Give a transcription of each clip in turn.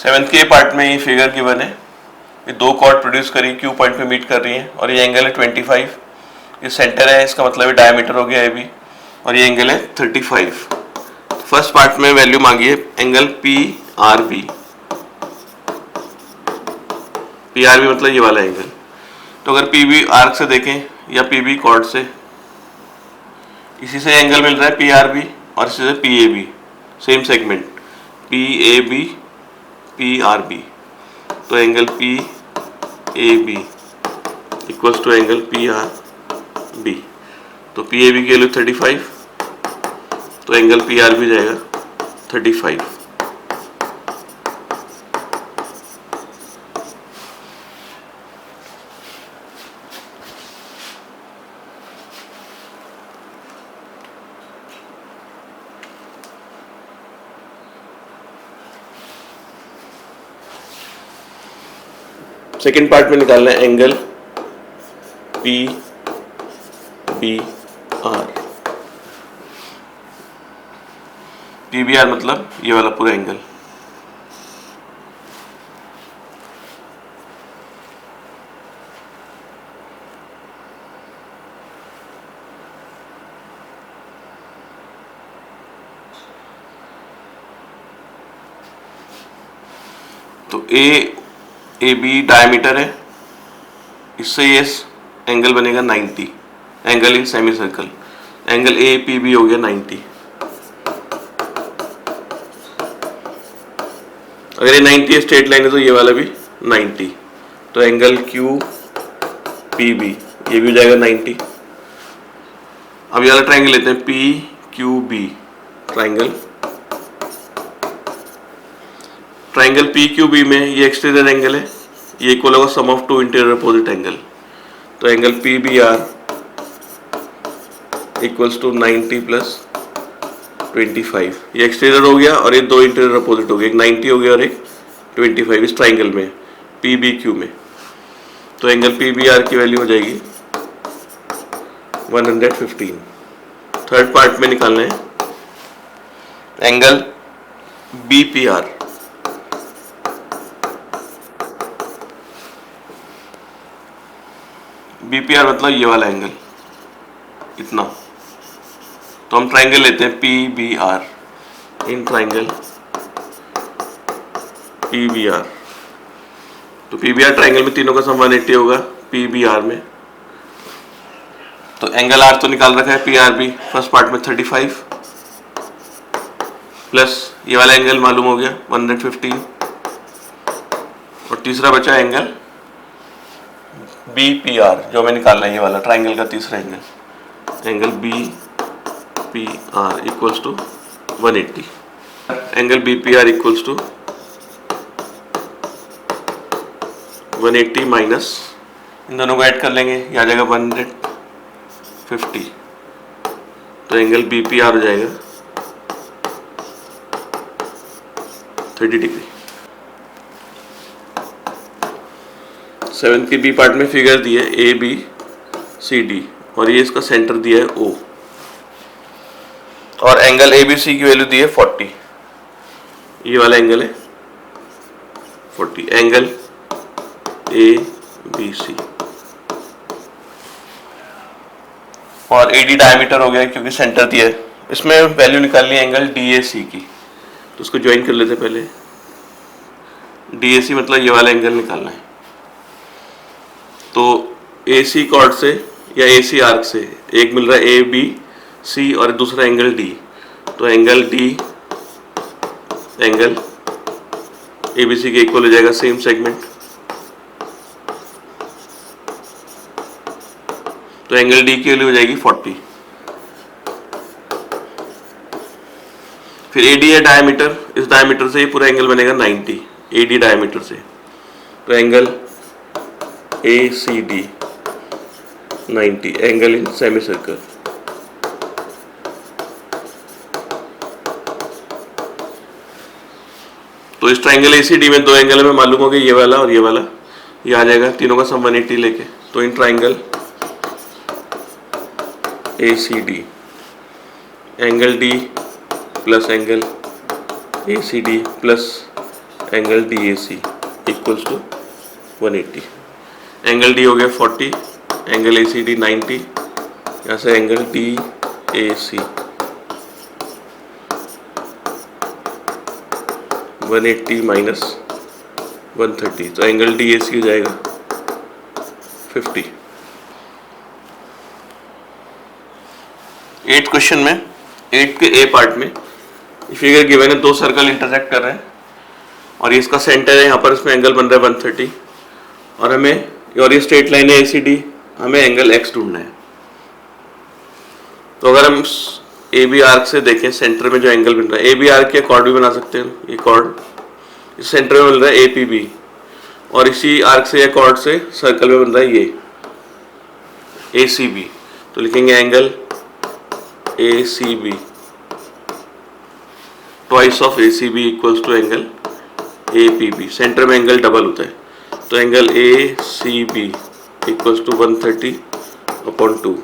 Seventh के part में ये फिगर गिवन है, ये दो कॉर्ड प्रोड्यूस करी, क्यू पॉइंट पे मीट कर रही है और ये एंगल है 25, ये सेंटर है, इसका मतलब ये डायमीटर हो गया ए बी और ये एंगल है 35। फर्स्ट पार्ट में वैल्यू मांगी है angle P R B, P R B मतलब ये वाला एंगल। तो अगर पी बी आर्क से देखें या पी बी कॉर्ड से, इसी से एंगल मिल रहा है पी आर बी और इसी से P A B, same segment P A B P R B. तो angle P A B equals to angle P R B. तो पी ए बी की वैल्यू 35, तो एंगल पी आर बी जाएगा 35। Second part में निकालना है angle P B R. P B R मतलब ये वाला पूरा एंगल। तो ए बी डायमीटर है, इससे ये एंगल बनेगा 90, angle in semicircle. Angle A P B हो गया 90। अगर ये 90 स्ट्रेट लाइन है तो ये वाला भी 90, तो एंगल क्यू पी बी ये भी हो जाएगा 90। अब ये वाला ट्राइंगल लेते हैं P Q B triangle. Triangle P Q B में ये एक्सटीरियर एंगल है, ये इक्वल होगा sum of two interior opposite angle. तो angle P B R equals to 90 plus 25। ये एक्सटीरियर हो गया और ये दो इंटीरियर अपोजिट हो गए, एक 90 हो गया और एक 25 इस ट्राइंगल में पी बी क्यू में। तो एंगल पी बी आर की वैल्यू हो जाएगी 115। थर्ड पार्ट में निकालना है angle B P R. B P R मतलब ये वाला एंगल इतना। तो हम ट्राइंगल लेते हैं P B R, in triangle P B R. तो पी बी आर ट्राइंगल में तीनों का सम 180 होगा पी बी आर में। तो एंगल आर तो निकाल रखा है P R B first part में 35 प्लस ये वाला एंगल मालूम हो गया 115 और तीसरा बचा एंगल बी पी आर जो हमें निकालना है, ये वाला ट्राइंगल का तीसरा angle, angle B P R equals to 180। Angle B P R equals to 180 minus इन दोनों को ऐड कर लेंगे, ये आ जाएगा 150। तो एंगल बी पी आर हो जाएगा 30 डिग्री। सेवन्थ के बी पार्ट में फिगर दी है ए बी सी डी और ये इसका सेंटर दिया है ओ और एंगल ए बी सी की वैल्यू दी है 40। ये वाला एंगल है 40, एंगल ए बी सी और ए डी डायमीटर हो गया क्योंकि सेंटर दिया है। इसमें वैल्यू निकालनी है एंगल डी ए सी की, तो उसको ज्वाइन कर लेते पहले। डी ए सी मतलब ये वाला एंगल निकालना है। तो ए सी कॉर्ड से या ए सी आर्क से एक मिल रहा है ए बी सी और दूसरा एंगल डी। तो angle D angle A B C के इक्वल हो जाएगा, सेम सेगमेंट। तो एंगल डी की वैल्यू हो जाएगी 40। फिर ए डी है डायमीटर, इस डायमीटर से ये पूरा एंगल बनेगा 90 ए डी डायमीटर से। तो angle A C D 90, angle in semicircle. तो इस ट्राइंगल ए सी डी में दो एंगल में मालूम हो गया, ये वाला और ये वाला, ये आ जाएगा तीनों का सम 180 लेके। तो in triangle A C D angle D plus angle A C D plus angle D A C equals to 180। Angle D हो गया 40, एंगल ए सी डी 90, यहाँ से angle D A C 180 minus 130, तो एंगल डी ए सी हो जाएगा 50। 8th question में 8 के ए part में फिगर गिवन है, दो सर्कल इंटरसेक्ट कर रहे हैं और ये इसका सेंटर है, यहाँ पर इसमें एंगल बन रहा है 130 और हमें, और ये स्ट्रेट लाइन है ए सी डी, हमें एंगल एक्स ढूंढना है। तो अगर हम ए बी आर्क से देखें सेंटर में जो एंगल बन रहा है, ए बी आर्क के कॉर्ड भी बना सकते हैं, ये कॉर्ड इस सेंटर में मिल रहा है ए पी बी और इसी आर्क से या कॉर्ड से सर्कल में बन रहा है ये ए सी बी। तो लिखेंगे angle A C B twice of A C B equals to angle A P B. Centre में एंगल डबल होता है, तो angle A C B equals to 130/2,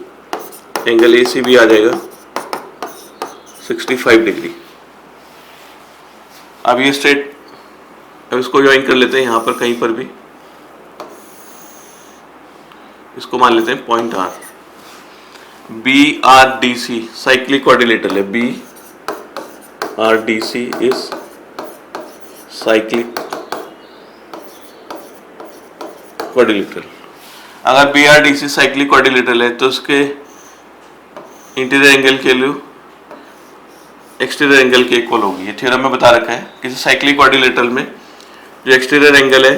angle A C B आ जाएगा 65 डिग्री। अब ये स्ट्रेट, अब इसको ज्वाइन कर लेते हैं यहाँ पर कहीं पर भी, इसको मान लेते हैं point R. B R D C cyclic quadrilateral है, B R D C is cyclic quadrilateral. अगर B R D C cyclic quadrilateral है तो उसके इंटीरियर एंगल की वैल्यू एक्सटीरियर एंगल के इक्वल होगी। ये थ्योरम में बता रखा है, किसी साइक्लिक क्वाड्रिलेटरल में जो एक्सटीरियर एंगल है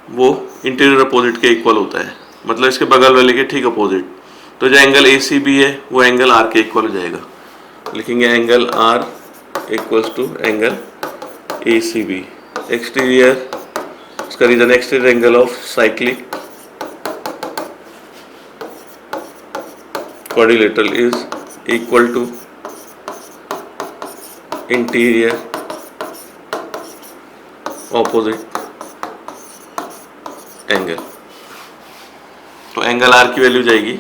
वो इंटीरियर अपोजिट के इक्वल होता है, मतलब इसके बगल वाले के ठीक अपोजिट। तो जो एंगल ए सी बी है वो एंगल आर के इक्वल हो जाएगा। लिखेंगे angle R equals to angle A C B. Exterior, इसका reason exterior angle of cyclic quadrilateral is equal to interior opposite angle. तो एंगल आर की वैल्यू जाएगी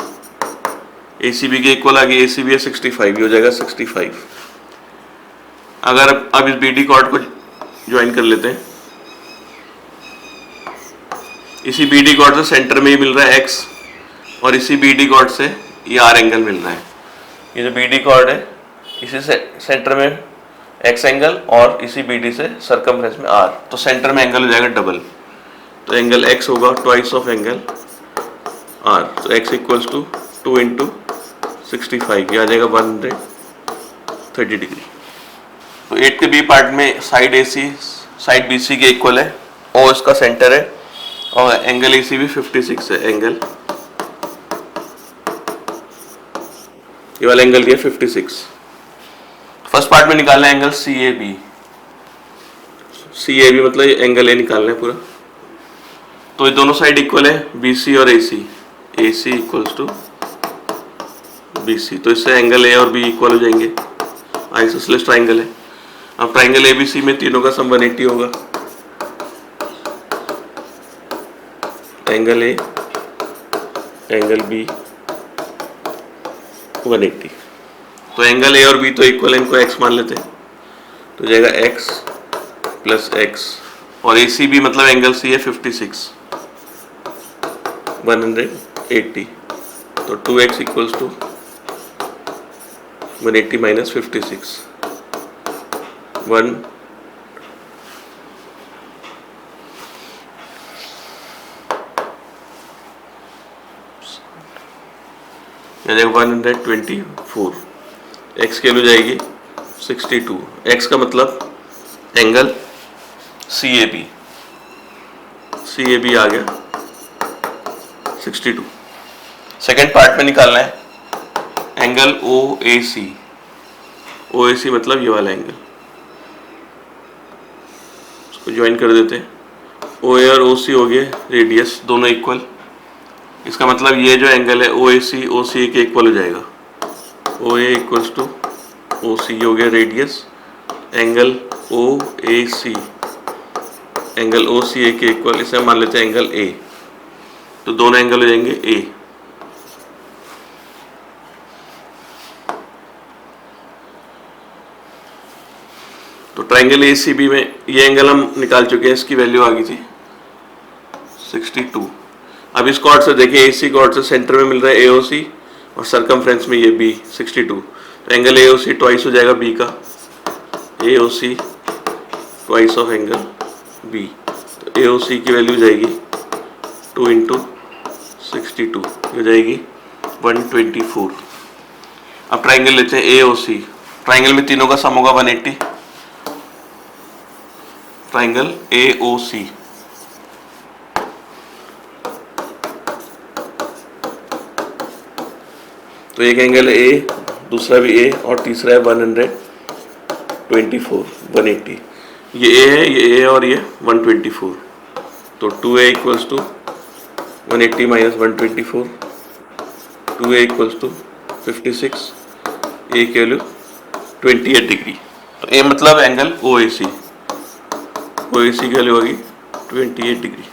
ए सी बी के इक्वल आ गई, ए सी बी है 65, हो जाएगा 65। अगर अब इस बी डी कॉर्ड को ज्वाइन कर लेते हैं, इसी बी डी कॉर्ड से सेंटर में ही मिल रहा है एक्स और इसी बी डी कॉर्ड से ये आर एंगल मिल रहा है। ये जो बी डी कॉर्ड है इसी से सेंटर में एक्स एंगल और इसी बी डी से सर्कमफ्रेंस में आर, तो सेंटर में एंगल हो जाएगा डबल। तो एंगल एक्स होगा ट्वाइस ऑफ एंगल आर, तो एक्स इक्वल्स टू 2 इंटू 65, ये आ जाएगा 130 डिग्री। तो 8 के बी पार्ट में साइड ए सी साइड बी सी के इक्वल है, ओ इसका सेंटर है और एंगल ए सी भी 56 है। एंगल ये वाला एंगल क्या है 56। फर्स्ट पार्ट में निकालना है angle C A B. C A B मतलब एंगल ए निकालना है पूरा। तो ये दोनों साइड इक्वल है बी सी और A C, A C equals to B C, तो इससे एंगल ए और बी इक्वल हो जाएंगे। आइसोसेलेस ट्राइंगल है। अब ट्राइंगल ए बी सी में तीनों का सम 180 होगा। एंगल ए एंगल बी 180, तो एंगल ए और बी तो इक्वल है, इनको एक्स मान लेते हैं, तो जाएगा एक्स प्लस एक्स और ए सी बी मतलब एंगल सी है 56, 180, तो 2x equals to 180 minus 56, 1 124, x की वैल्यू जाएगी 62, x का मतलब एंगल सी ए बी आ गया 62। सेकेंड पार्ट में निकालना है एंगल ओ ए सी मतलब ये वाला एंगल, इसको ज्वाइन कर देते हैं। ओ ए और ओ सी हो गए रेडियस, दोनों इक्वल, इसका मतलब ये जो एंगल है ओ सी के इक्वल हो जाएगा। ओ ए इक्वल्स टू ओ सी हो गया रेडियस, एंगल ओ ए सी एंगल ओ सी ए के इक्वल, इसे मान लेते हैं एंगल ए, तो दोनों एंगल हो जाएंगे ए। तो ट्राइंगल ए सी बी में ये एंगल हम निकाल चुके हैं, इसकी वैल्यू आ गई थी 62। अब इस कॉर्ड से देखिए, ए सी कॉर्ड से सेंटर में मिल रहा है ए ओ सी और सरकमफ्रेंस में ये बी 62, तो एंगल ए ओ सी ट्वाइस हो जाएगा बी का, A O C twice of angle B, तो ए ओ सी की वैल्यू जाएगी 2 इंटू 62, हो जाएगी 124। अब ट्राइंगल लेते हैं ए ओ सी, ट्राइंगल में तीनों का सम होगा 180, ट्राइंगल ए ओ सी। तो एक एंगल है ए, दूसरा भी ए और तीसरा है 124, 180। ये ए है, ये ए और ये 124, तो 2a equals to 180 minus 124, 2a equals to 56, A की वैल्यू 28 डिग्री। तो ए मतलब एंगल ओ ए सी की वैल्यू होगी 28 डिग्री।